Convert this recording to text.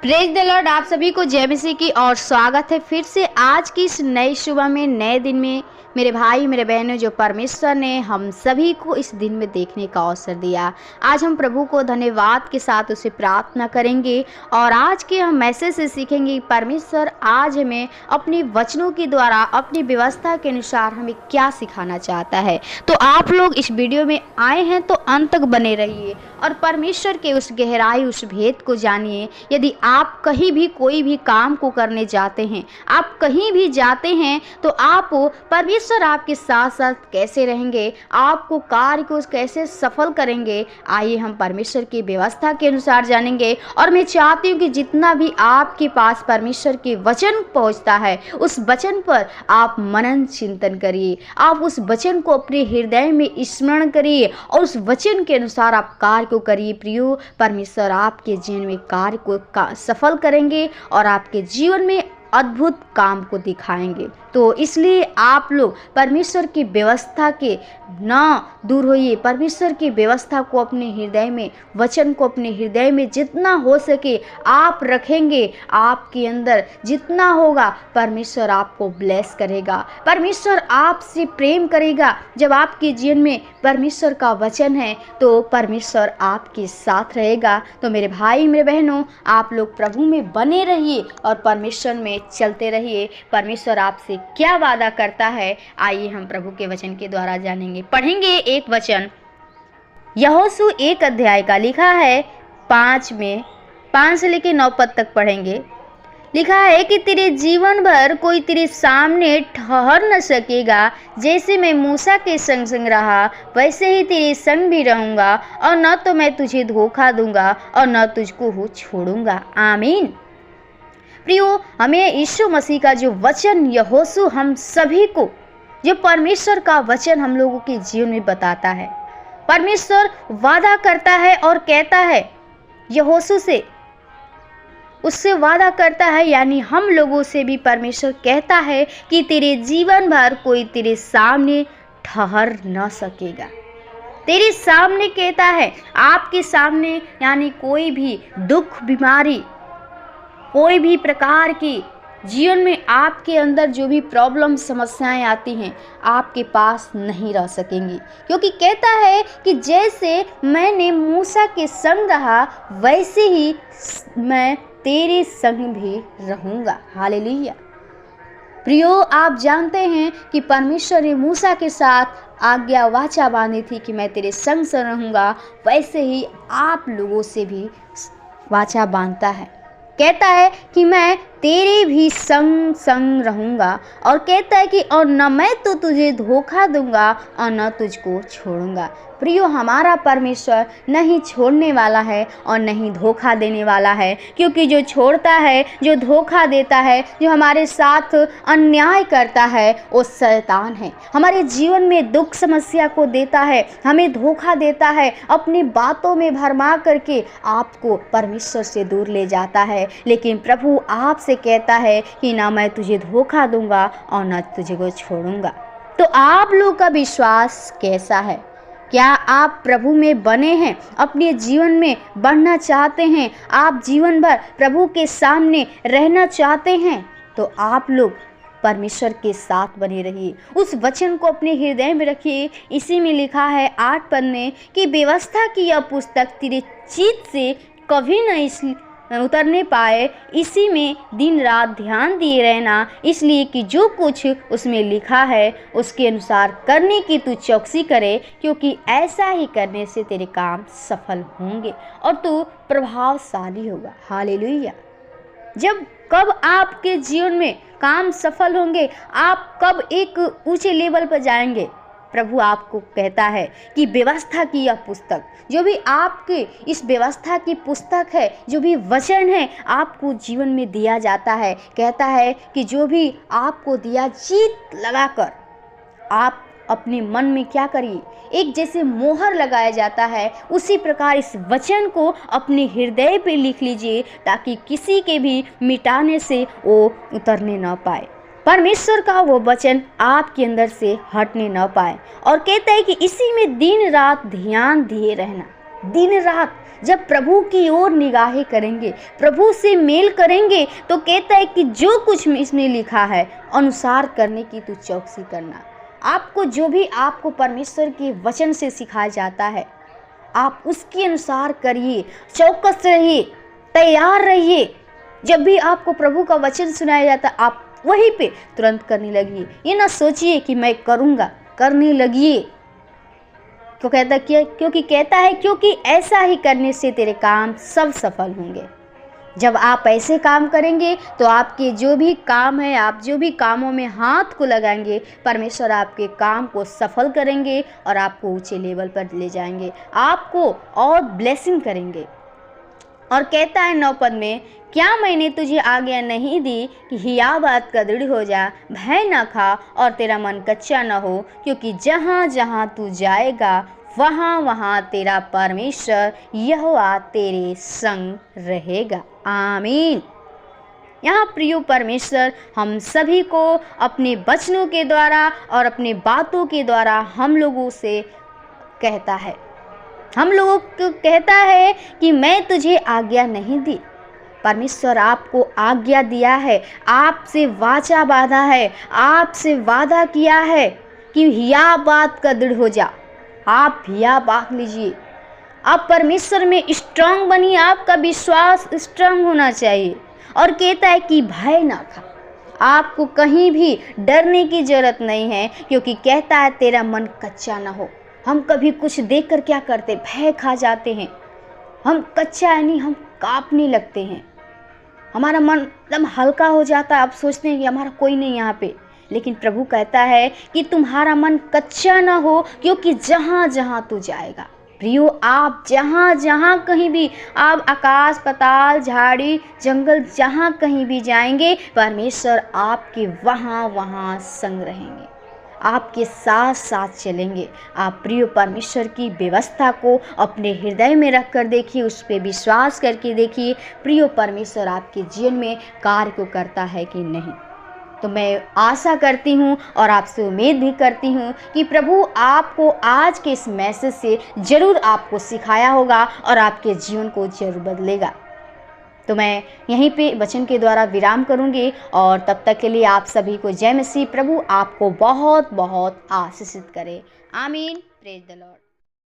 Praise the Lord. आप सभी को जय मसीह की और स्वागत है फिर से आज की इस नई सुबह में, नए दिन में। मेरे भाई मेरे बहनों, जो परमेश्वर ने हम सभी को इस दिन में देखने का अवसर दिया, आज हम प्रभु को धन्यवाद के साथ उसे प्रार्थना करेंगे और आज के हम मैसेज से सीखेंगे परमेश्वर आज हमें अपने वचनों के द्वारा अपनी व्यवस्था के अनुसार हमें क्या सिखाना चाहता है। तो आप लोग इस वीडियो में आए हैं तो अंत तक बने रहिए और परमेश्वर के उस गहराई, उस भेद को जानिए। यदि आप कहीं भी कोई भी काम को करने जाते हैं, आप कहीं भी जाते हैं, तो आप परमेश्वर आपके साथ साथ कैसे रहेंगे, आपको कार्य को कैसे सफल करेंगे, आइए हम परमेश्वर की व्यवस्था के अनुसार जानेंगे। और मैं चाहती हूँ कि जितना भी आपके पास परमेश्वर के वचन पहुँचता है, उस वचन पर आप मनन चिंतन करिए, आप उस वचन को अपने हृदय में स्मरण करिए और उस वचन के अनुसार आप कार्य को करिए। प्रियो, परमेश्वर आपके जीवन में कार्य को सफल करेंगे और आपके जीवन में अद्भुत काम को दिखाएंगे। तो इसलिए आप लोग परमेश्वर की व्यवस्था के ना दूर होइए। परमेश्वर की व्यवस्था को अपने हृदय में, वचन को अपने हृदय में जितना हो सके आप रखेंगे, आपके अंदर जितना होगा परमेश्वर आपको ब्लेस करेगा, परमेश्वर आपसे प्रेम करेगा। जब आपके जीवन में परमेश्वर का वचन है तो परमेश्वर आपके साथ रहेगा। तो मेरे भाई मेरे बहनों, आप लोग प्रभु में बने रहिए और परमेश्वर में चलते रहिए। परमेश्वर आपसे क्या वादा करता है, आइए हम प्रभु के वचन के द्वारा जानेंगे। पढ़ेंगे एक वचन, यहोशू 1 अध्याय का लिखा है 5 से लेकर 9 पद तक पढ़ेंगे। लिखा है कि तेरे जीवन भर कोई तेरे सामने ठहर न सकेगा। जैसे मैं मूसा के संग संग रहा, वैसे ही तेरे संग भी रहूंगा, और न तो मैं तुझे धोखा दूंगा और न तुझको छोड़ूंगा। आमीन। प्रियो, हमें यीशु मसीह का जो वचन यहोशू हम सभी को, जो परमेश्वर का वचन हम लोगों के जीवन में बताता है। परमेश्वर वादा करता है और कहता है यहोशू से, उससे वादा करता है, यानी हम लोगों से भी परमेश्वर कहता है कि तेरे जीवन भर कोई तेरे सामने ठहर न सकेगा। तेरे सामने कहता है, आपके सामने, यानी कोई भी दुख, बीमारी, कोई भी प्रकार की जीवन में आपके अंदर जो भी प्रॉब्लम, समस्याएं आती हैं, आपके पास नहीं रह सकेंगी। क्योंकि कहता है कि जैसे मैंने मूसा के संग रहा, वैसे ही मैं तेरे संग भी रहूंगा। हालेलुया। प्रियो, आप जानते हैं कि परमेश्वर ने मूसा के साथ आज्ञा वाचा बांधी थी कि मैं तेरे संग से रहूंगा, वैसे ही आप लोगों से भी वाचा बांधता है। कहता है कि मैं तेरे भी संग संग रहूंगा, और कहता है कि और न मैं तो तुझे धोखा दूंगा और न तुझको छोड़ूंगा। प्रियो, हमारा परमेश्वर नहीं छोड़ने वाला है और नहीं धोखा देने वाला है। क्योंकि जो छोड़ता है, जो धोखा देता है, जो हमारे साथ अन्याय करता है, वो शैतान है। हमारे जीवन में दुख समस्या को देता है, हमें धोखा देता है, अपनी बातों में भरमा करके आपको परमेश्वर से दूर ले जाता है। लेकिन प्रभु आपसे कहता है कि ना मैं तुझे धोखा दूंगा और ना तुझे को छोड़ूंगा। तो आप लोग का विश्वास कैसा है? क्या आप प्रभु में बने हैं? अपने जीवन में बढ़ना चाहते हैं? आप जीवन भर प्रभु के सामने रहना चाहते हैं? तो आप लोग परमेश्वर के साथ बने रहिए, उस वचन को अपने हृदय में रखिए। इसी में लिखा है 8 पद में कि व्यवस्था की यह पुस्तक तेरे चित्त से कभी न उतरने पाए, इसी में दिन रात ध्यान दिए रहना, इसलिए कि जो कुछ उसमें लिखा है उसके अनुसार करने की तू चौकसी करे, क्योंकि ऐसा ही करने से तेरे काम सफल होंगे और तू प्रभावशाली होगा। हालेलुया। जब कब आपके जीवन में काम सफल होंगे, आप कब एक ऊंचे लेवल पर जाएंगे? प्रभु आपको कहता है कि व्यवस्था की यह पुस्तक, जो भी आपके इस व्यवस्था की पुस्तक है, जो भी वचन है, आपको जीवन में दिया जाता है। कहता है कि जो भी आपको दिया, जीत लगाकर आप अपने मन में क्या करिए, एक जैसे मोहर लगाया जाता है, उसी प्रकार इस वचन को अपने हृदय पे लिख लीजिए, ताकि किसी के भी मिटाने से वो उतरने न पाए। परमेश्वर का वो वचन आपके अंदर से हटने न पाए। और कहता है कि इसी में दिन रात ध्यान दिए रहना। दिन रात जब प्रभु की ओर निगाहें करेंगे, प्रभु से मेल करेंगे, तो कहता है कि जो कुछ इसमें लिखा है अनुसार करने की तू चौकसी करना। आपको जो भी आपको परमेश्वर के वचन से सिखाया जाता है, आप उसके अनुसार करिए, चौकस रहिए, तैयार रहिए। जब भी आपको प्रभु का वचन सुनाया जाता है, आप वहीं पे तुरंत करने लगिए। ये ना सोचिए कि मैं करूँगा, करने लगिए। तो कहता क्या? क्योंकि कहता है क्योंकि ऐसा ही करने से तेरे काम सब सफल होंगे। जब आप ऐसे काम करेंगे तो आपके जो भी काम है, आप जो भी कामों में हाथ को लगाएंगे, परमेश्वर आपके काम को सफल करेंगे और आपको ऊंचे लेवल पर ले जाएंगे, आपको और ब्लेसिंग करेंगे। और कहता है 9 पद में, क्या मैंने तुझे आज्ञा नहीं दी कि हिया बात का दृढ़ हो जा, भय न खा और तेरा मन कच्चा न हो, क्योंकि जहाँ जहाँ तू जाएगा वहाँ वहाँ तेरा परमेश्वर यहोवा तेरे संग रहेगा। आमीन। यहाँ प्रिय परमेश्वर हम सभी को अपने वचनों के द्वारा और अपने बातों के द्वारा हम लोगों से कहता है, हम लोगों को कहता है कि मैं तुझे आज्ञा नहीं दी। परमेश्वर आपको आज्ञा दिया है, आपसे वाचा बांधा है, आपसे वादा किया है कि हिया बात का दृढ़ हो जा। आप हिया बात लीजिए, आप परमेश्वर में स्ट्रांग बनिए, आपका विश्वास स्ट्रांग होना चाहिए। और कहता है कि भय ना खा, आपको कहीं भी डरने की जरूरत नहीं है, क्योंकि कहता है तेरा मन कच्चा ना हो। हम कभी कुछ देखकर क्या करते, भय खा जाते हैं, हम कच्चा यानी हम कांपने लगते हैं, हमारा मन एकदम हल्का हो जाता है, आप सोचते हैं कि हमारा कोई नहीं यहाँ पे। लेकिन प्रभु कहता है कि तुम्हारा मन कच्चा ना हो, क्योंकि जहाँ जहाँ तू जाएगा, प्रियो आप जहाँ जहाँ कहीं भी, आप आकाश पाताल झाड़ी जंगल जहाँ कहीं भी जाएंगे, परमेश्वर आपके वहाँ वहाँ संग रहेंगे, आपके साथ साथ चलेंगे। आप प्रिय परमेश्वर की व्यवस्था को अपने हृदय में रख कर देखिए, उस पर विश्वास करके देखिए, प्रिय परमेश्वर आपके जीवन में कार्य को करता है कि नहीं। तो मैं आशा करती हूँ और आपसे उम्मीद भी करती हूँ कि प्रभु आपको आज के इस मैसेज से ज़रूर आपको सिखाया होगा और आपके जीवन को जरूर बदलेगा। तो मैं यहीं पे वचन के द्वारा विराम करूंगी और तब तक के लिए आप सभी को जय मसीह। प्रभु आपको बहुत बहुत आशीषित करे। आमीन। Praise the Lord.